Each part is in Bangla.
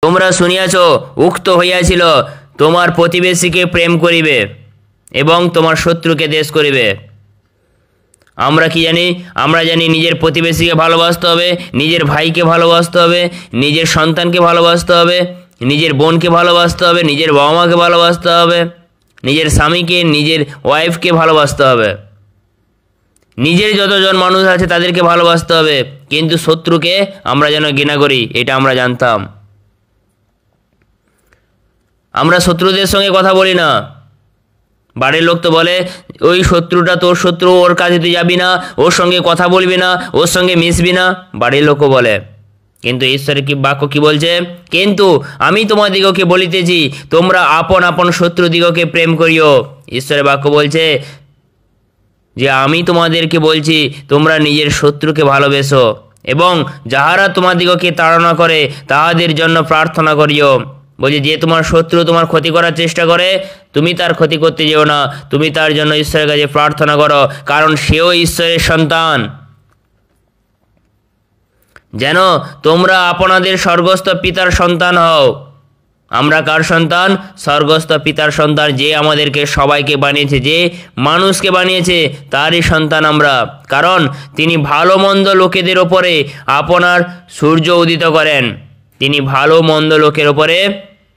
তোমরা শুনিয়াছ উক্ত হইয়াছিল, তোমার প্রতিবেশীকে প্রেম করিবে এবং তোমার শত্রুকে দেশ করিবে। আমরা কি জানি? আমরা জানি নিজের প্রতিবেশীকে ভালোবাসতে হবে, নিজের ভাইকে ভালোবাসতে হবে, নিজের সন্তানকে ভালোবাসতে হবে, নিজের বোনকে ভালোবাসতে হবে, নিজের বাবা মাকে ভালোবাসতে হবে, নিজের স্বামীকে, নিজের ওয়াইফকে ভালোবাসতে হবে, নিজের যতজন মানুষ আছে তাদেরকে ভালোবাসতে হবে। কিন্তু শত্রুকে আমরা যেন ঘৃণা করি, এটা আমরা জানতাম। আমরা শত্রুদের সঙ্গে কথা বলি না। বাড়ির লোক তো বলে, ওই শত্রুটা তোর শত্রু, ওর কাছে তুই যাবি না, ওর সঙ্গে কথা বলবি না, ওর সঙ্গে মিশবি না, বাড়ির লোকও বলে। কিন্তু ঈশ্বরের কি বাক্য কি বলছে? কিন্তু আমি তোমাদিগকে বলিতেছি, তোমরা আপন আপন শত্রুদিগকে প্রেম করিও। ঈশ্বরের বাক্য বলছে যে আমি তোমাদেরকে বলছি, তোমরা নিজের শত্রুকে ভালোবেসো এবং যাহারা তোমাদিগকে তাড়না করে তাহাদের জন্য প্রার্থনা করিও। বলছে, যে তোমার শত্রু তোমার ক্ষতি করার চেষ্টা করে, তুমি তার ক্ষতি করতে যেও না, তুমি তার জন্য ঈশ্বরের কাছে প্রার্থনা করো, কারণ সেও ঈশ্বরের সন্তান। যেন তোমরা আপনাদের স্বর্গস্থ পিতার সন্তান হও। আমরা কার সন্তান? স্বর্গস্থ পিতার সন্তান, যে আমাদেরকে সবাইকে বানিয়েছে, যে মানুষকে বানিয়েছে, তারই সন্তান আমরা। কারণ তিনি ভালো মন্দ লোকেদের ওপরে আপনার সূর্য উদিত করেন। তিনি ভালো মন্দ লোকের ওপরে,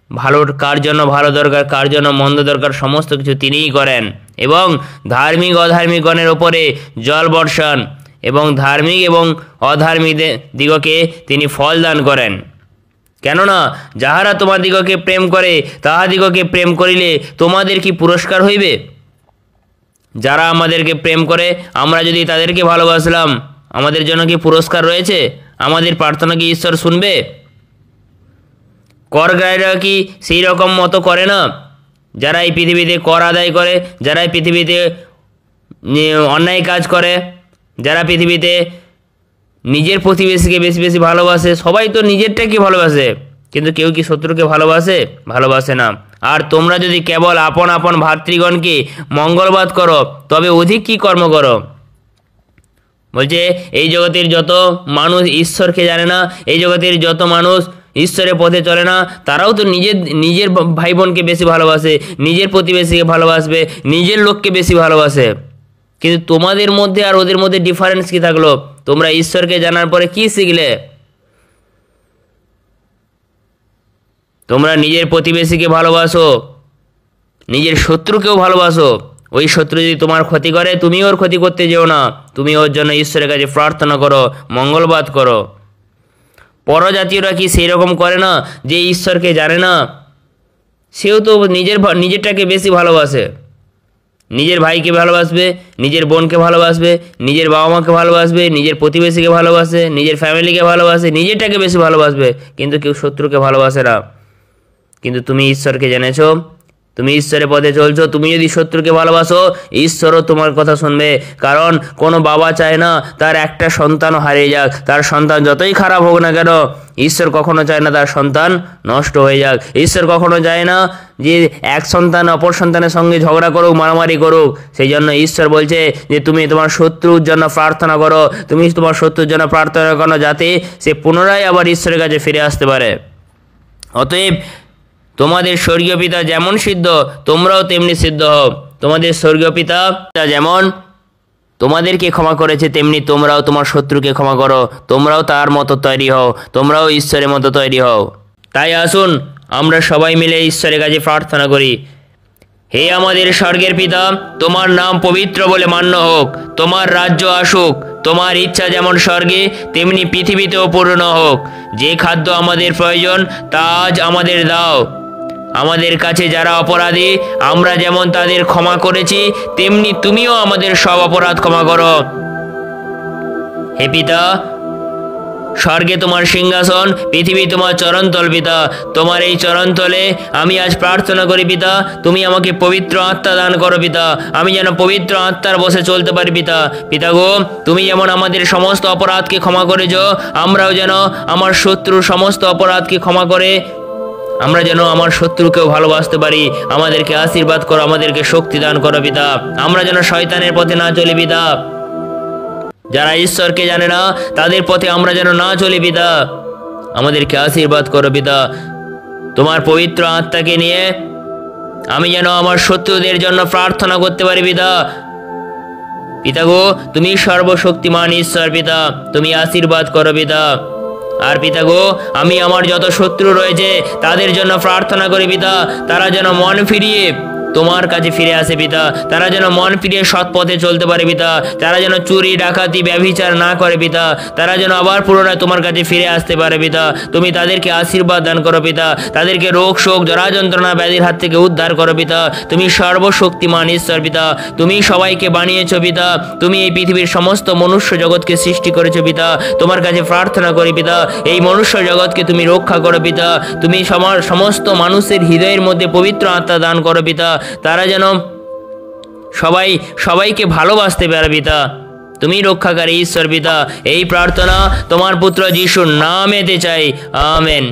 ভালো কার জন্য ভালো দরকার, কার জন্য মন্দ দরকার, সমস্ত কিছু তিনিই করেন। এবং ধার্মিক অধার্মিকগণের ওপরে জল বর্ষণ এবং ধার্মিক এবং অধার্মিক দিগকে তিনি ফল দান করেন। কেননা যাহারা তোমাদিগকে প্রেম করে তাহাদিগকে প্রেম করিলে তোমাদের কি পুরস্কার হইবে? যারা আমাদেরকে প্রেম করে, আমরা যদি তাদেরকে ভালোবাসলাম, আমাদের জন্য কি পুরস্কার রয়েছে? আমাদের প্রার্থনা কি ঈশ্বর শুনবে? করগ্রাহীরা কি সেই রকম মতো করে না? যারা এই পৃথিবীতে কর আদায় করে, যারা এই পৃথিবীতে অন্যায় কাজ করে, যারা পৃথিবীতে নিজের প্রতিবেশীকে বেশি বেশি ভালোবাসে, সবাই তো নিজেরটাকে ভালোবাসে, কিন্তু কেউ কি শত্রুকে ভালোবাসে? ভালোবাসে না। আর তোমরা যদি কেবল আপন আপন ভাতৃগণকে মঙ্গলবাদ করো, তবে অধিক কি কর্ম করো? বলছে, এই জগতের যত মানুষ ঈশ্বরকে জানে না, এই জগতের যত মানুষ ঈশ্বরের পথে চলে না, তারাও তো নিজের ভাই বোনকে বেশি ভালোবাসে, নিজের প্রতিবেশীকে ভালোবাসবে, নিজের লোককে বেশি ভালোবাসে। কিন্তু তোমাদের মধ্যে আর ওদের মধ্যে ডিফারেন্স কি থাকলো? তোমরা ঈশ্বরকে জানার পরে কি শিখলে? তোমরা নিজের প্রতিবেশীকে ভালোবাসো, নিজের শত্রুকেও ভালোবাসো। ওই শত্রু যদি তোমার ক্ষতি করে, তুমি ওর ক্ষতি করতে যেও না, তুমি ওর জন্য ঈশ্বরের কাছে প্রার্থনা করো, মঙ্গলবাদ করো। পরজাতীয়রা কি সেই রকম করে না? যে ঈশ্বরকে জানে না, সেও তো নিজেরটাকে বেশি ভালোবাসে। নিজের ভাইকে ভালোবাসবে, নিজের বোনকে ভালোবাসবে, নিজের বাবা মাকে ভালোবাসবে, নিজের প্রতিবেশীকে ভালোবাসে, নিজের ফ্যামিলিকে ভালোবাসে, নিজেরটাকে বেশি ভালোবাসবে, কিন্তু কেউ শত্রুকে ভালোবাসে না। কিন্তু তুমি ঈশ্বরকে জেনেছো, তুমি ঈশ্বরের পথে চলছো, তুমি যদি শত্রুকে ভালোবাসো, ঈশ্বরও তোমার কথা শুনবে। কারণ কোনো বাবা চায় না তার একটা সন্তানও হারিয়ে যাক, তার সন্তান যতই খারাপ হোক না কেন, ঈশ্বর কখনো চায় না তার সন্তান নষ্ট হয়ে যাক। ঈশ্বর কখনো চায় না যে এক সন্তান অপর সন্তানের সঙ্গে ঝগড়া করুক, মারামারি করুক। সেই জন্য ঈশ্বর বলছে যে তুমি তোমার শত্রুর জন্য প্রার্থনা করো, তুমি তোমার শত্রুর জন্য প্রার্থনা করো, যাতে সে পুনরায় আবার ঈশ্বরের কাছে ফিরে আসতে পারে। অতএব তোমাদের স্বর্গীয় পিতা যেমন সিদ্ধ, তোমরাও তেমনি সিদ্ধ হও। তোমাদের স্বর্গীয় পিতা যেমন তোমাদেরকে ক্ষমা করেছে, তেমনি তোমরাও তোমার শত্রুকে ক্ষমা করো। তোমরাও তার মতো তৈরি হও, তোমরাও ঈশ্বরের মতো তৈরি হও। তাই আসুন আমরা সবাই মিলে ঈশ্বরের কাছে প্রার্থনা করি। হে আমাদের স্বর্গের পিতা, তোমার নাম পবিত্র বলে মান্য হোক, তোমার রাজ্য আসুক, তোমার ইচ্ছা যেমন স্বর্গে তেমনি পৃথিবীতেও পূর্ণ হোক। যে খাদ্য আমাদের প্রয়োজন তা আজ আমাদের দাও। আমাদের কাছে যারা অপরাধী, আমরা যেমন তাদের ক্ষমা করেছি, তেমনি তুমিও আমাদের সব অপরাধ ক্ষমা করো। হে পিতা, স্বর্গে তোমার সিংহাসন, পৃথিবী তোমার চরণতল পিতা। তোমার এই চরণতলে আমি আজ প্রার্থনা করি পিতা, তুমি আমাকে পবিত্র আত্মা দান করো পিতা, আমি যেন পবিত্র আত্মার বসে চলতে পারি পিতা। পিতা গো, তুমি যেমন আমাদের সমস্ত অপরাধকে ক্ষমা করেছ, আমরাও যেন আমার শত্রুর সমস্ত অপরাধকে ক্ষমা করে আমরা যেন আমার শত্রুকেও ভালোবাসতে পারি। আমাদেরকে আশীর্বাদ করো, আমাদেরকে শক্তি দান করো পিতা। আমরা যেন শয়তানের পথে না চলি পিতা। যারা ঈশ্বরকে জানে না তাদের পথে আমরা যেন না চলি পিতা। আমাদেরকে আশীর্বাদ করো পিতা। তোমার পবিত্র আত্মাকে নিয়ে আমি যেন আমার শত্রুদের জন্য প্রার্থনা করতে পারি পিতা। পিতা গো, তুমি সর্বশক্তিমান ঈশ্বর পিতা, তুমি আশীর্বাদ করো পিতা। আর পিতা গো, আমি আমার যত শত্রু রয়েছে তাদের জন্য প্রার্থনা করি পিতা, তারা যেন মন ফিরিয়ে তোমার কাছে ফিরে আসে পিতা, তারা যেন মন ফিরিয়ে সৎ পথে চলতে পারে পিতা, তারা যেন চুরি ডাকাতি ব্যভিচার না করে পিতা, তারা যেন আবার পুনরায় তোমার কাছে ফিরে আসতে পারে পিতা। তুমি তাদেরকে আশীর্বাদ দান করো পিতা, তাদেরকে রোগ শোক জরা যন্ত্রণা ব্যাধির হাত থেকে উদ্ধার করো পিতা। তুমি সর্বশক্তিমান ঈশ্বর পিতা, তুমি সবাইকে বানিয়েছো পিতা, তুমি এই পৃথিবীর সমস্ত মনুষ্য জগৎকে সৃষ্টি করেছো পিতা। তোমার কাছে প্রার্থনা করি পিতা, এই মনুষ্য জগৎকে তুমি রক্ষা করো পিতা, তুমি সমস্ত মানুষের হৃদয়ের মধ্যে পবিত্র আত্মা দান করো পিতা, তারা যেন সবাইকে ভালোবাসতে পারে পিতা। তুমি রক্ষাকারী ঈশ্বর পিতা, এই প্রার্থনা তোমার পুত্র যিশুর নামেতে চাই, আমেন।